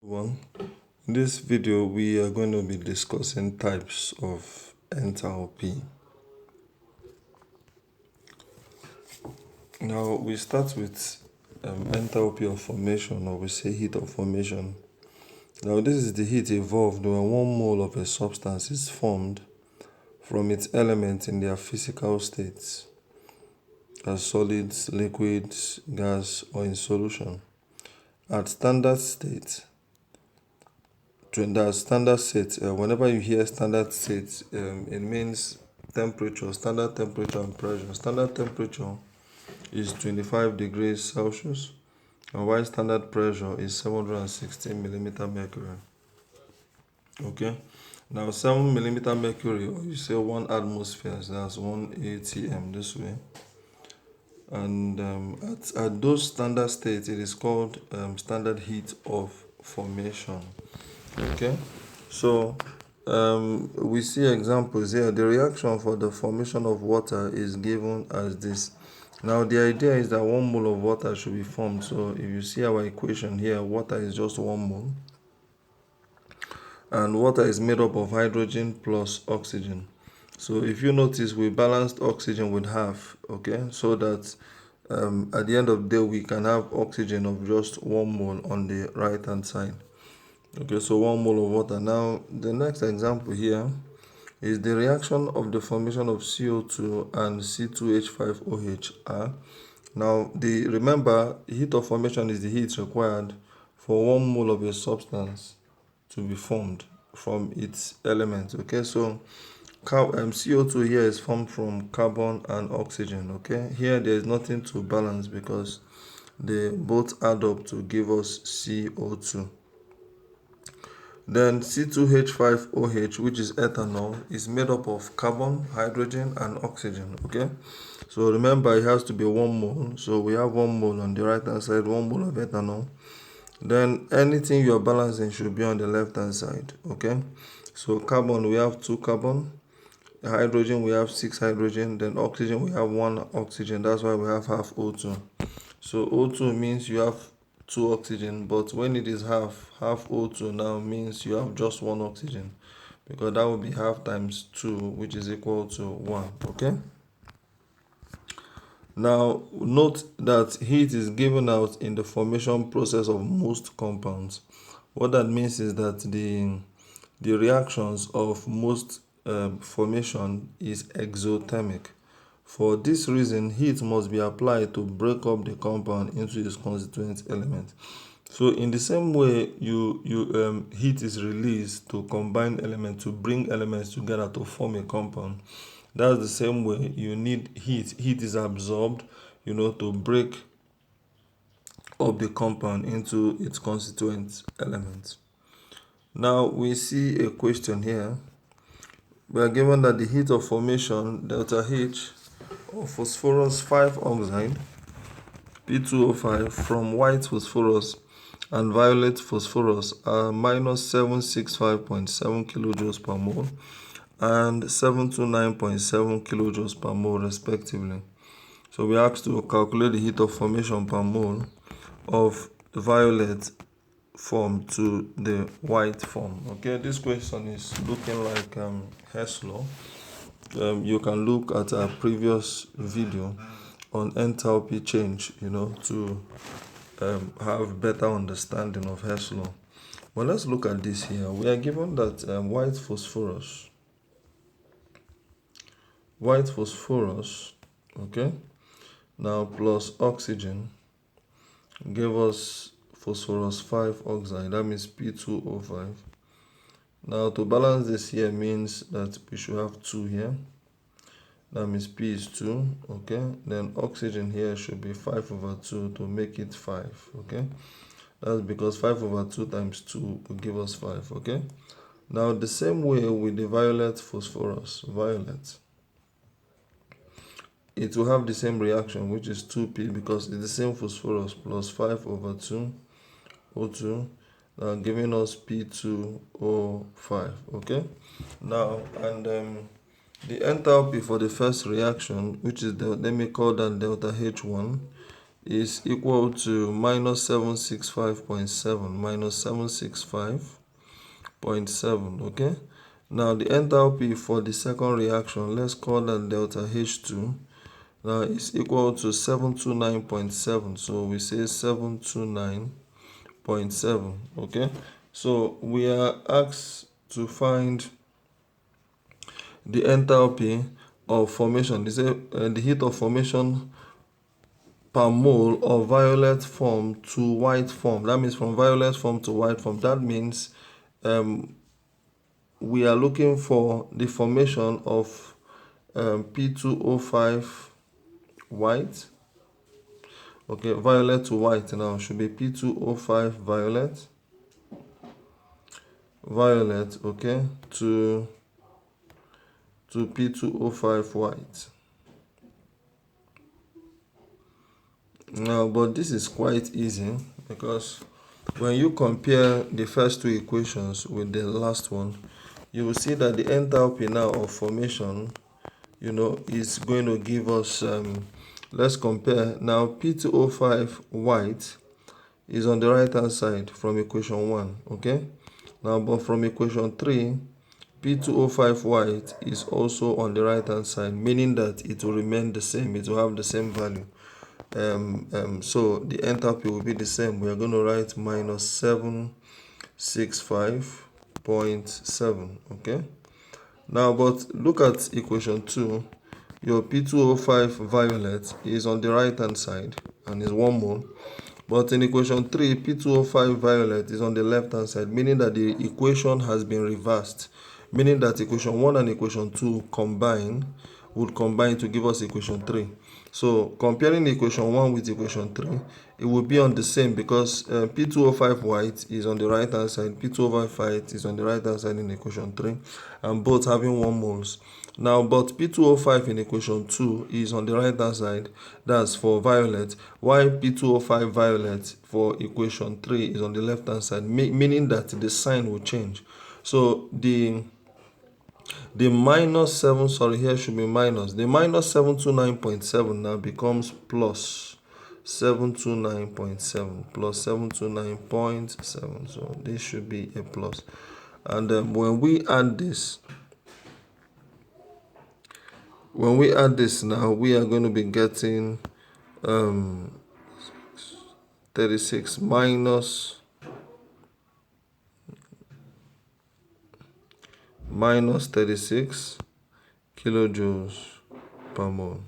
One. In this video, we are going to be discussing types of enthalpy. Now, we start with enthalpy of formation, or we say heat of formation. Now, this is the heat evolved when 1 mole of a substance is formed from its elements in their physical states, as solids, liquids, gas, or in solution. At standard state, whenever you hear standard state, it means temperature, standard temperature and pressure. Standard temperature is 25 degrees Celsius, and while standard pressure is 716 millimeter mercury. Okay, now 7 millimeter mercury, or you say 1 atmosphere, so that's 1 atm this way. And at those standard states, it is called standard heat of formation. Okay, so we see examples here. The reaction for the formation of water is given as this. Now, the idea is that 1 mole of water should be formed. So if you see our equation here, water is just 1 mole. And water is made up of hydrogen plus oxygen. So if you notice, we balanced oxygen with half, okay? So that at the end of the day, we can have oxygen of just 1 mole on the right-hand side. Okay, so 1 mole of water. Now, the next example here is the reaction of the formation of CO2 and C2H5OH. Now, remember, heat of formation is the heat required for 1 mole of a substance to be formed from its elements. Okay, so CO2 here is formed from carbon and oxygen. Okay, here there is nothing to balance because they both add up to give us CO2. Then C2H5OH, which is ethanol, is made up of carbon, hydrogen, and oxygen. Okay, so remember it has to be 1 mole. So we have 1 mole on the right hand side, 1 mole of ethanol. Then anything you're balancing should be on the left hand side. Okay, so carbon, we have 2 carbon. Hydrogen, we have 6 hydrogen. Then oxygen, we have 1 oxygen. That's why we have half O2. So O2 means you have 2 oxygen, but when it is half O2 now means you have just 1 oxygen, because that would be half times 2, which is equal to 1. Okay, now note that heat is given out in the formation process of most compounds. What that means is that the reactions of most formation is exothermic. For this reason, heat must be applied to break up the compound into its constituent elements. So in the same way, heat is released to combine elements, to bring elements together to form a compound. That's the same way you need heat. Heat is absorbed, to break up the compound into its constituent elements. Now we see a question here. We are given that the heat of formation, delta H, of phosphorus 5 oxide, P2O5, from white phosphorus and violet phosphorus are minus 765.7 kilojoules per mole and 729.7 kilojoules per mole respectively. So we are asked to calculate the heat of formation per mole of the violet form to the white form. Okay, this question is looking like Hess law. You can look at our previous video on enthalpy change, to have better understanding of Hess law. Well, let's look at this here. We are given that white phosphorus, okay, now plus oxygen give us phosphorus 5 oxide, that means P2O5. Now to balance this here means that we should have 2 here, that means P is 2, okay. Then oxygen here should be 5 over 2 to make it 5, okay. That's because 5 over 2 times 2 will give us 5, okay. Now the same way with the violet phosphorus, it will have the same reaction, which is 2P, because it's the same phosphorus, plus 5 over 2 O2, giving us P2O5. Okay, now and the enthalpy for the first reaction, which is let me call that delta H1, is equal to minus 765.7 minus 765.7. Okay, now the enthalpy for the second reaction, let's call that delta H2, now is equal to 729.7. so we say 729.7. okay, so we are asked to find the enthalpy of formation. They say the heat of formation per mole of violet form to white form. That means from violet form to white form. That means we are looking for the formation of P2O5 white. Okay, violet to white now should be P2O5 violet. Violet, okay, to P2O5 white. Now, but this is quite easy because when you compare the first two equations with the last one, you will see that the enthalpy now of formation, is going to give us, let's compare now. P2O5 white is on the right hand side from equation 1, okay? Now, but from equation 3, P2O5 white is also on the right hand side, meaning that it will remain the same, it will have the same value. So the enthalpy will be the same. We are going to write minus 765.7. okay, now but look at equation 2. Your P2O5 violet is on the right hand side and is 1 mole, but in equation 3 P2O5 violet is on the left hand side, meaning that the equation has been reversed, meaning that equation 1 and equation 2 would combine to give us equation 3. So comparing equation 1 with equation 3, it will be on the same because P2O5 white is on the right hand side, P2O5 white is on the right hand side in equation 3, and both having 1 moles. Now, but P2O5 in equation 2 is on the right hand side, that's for violet, while P2O5 violet for equation 3 is on the left hand side, meaning that the sign will change. So the minus 7, sorry, here should be minus. The minus 729.7 now becomes plus 729.7 plus 729.7. So this should be a plus. And when we add this now, we are going to be getting 36 minus 36 kilojoules per mole.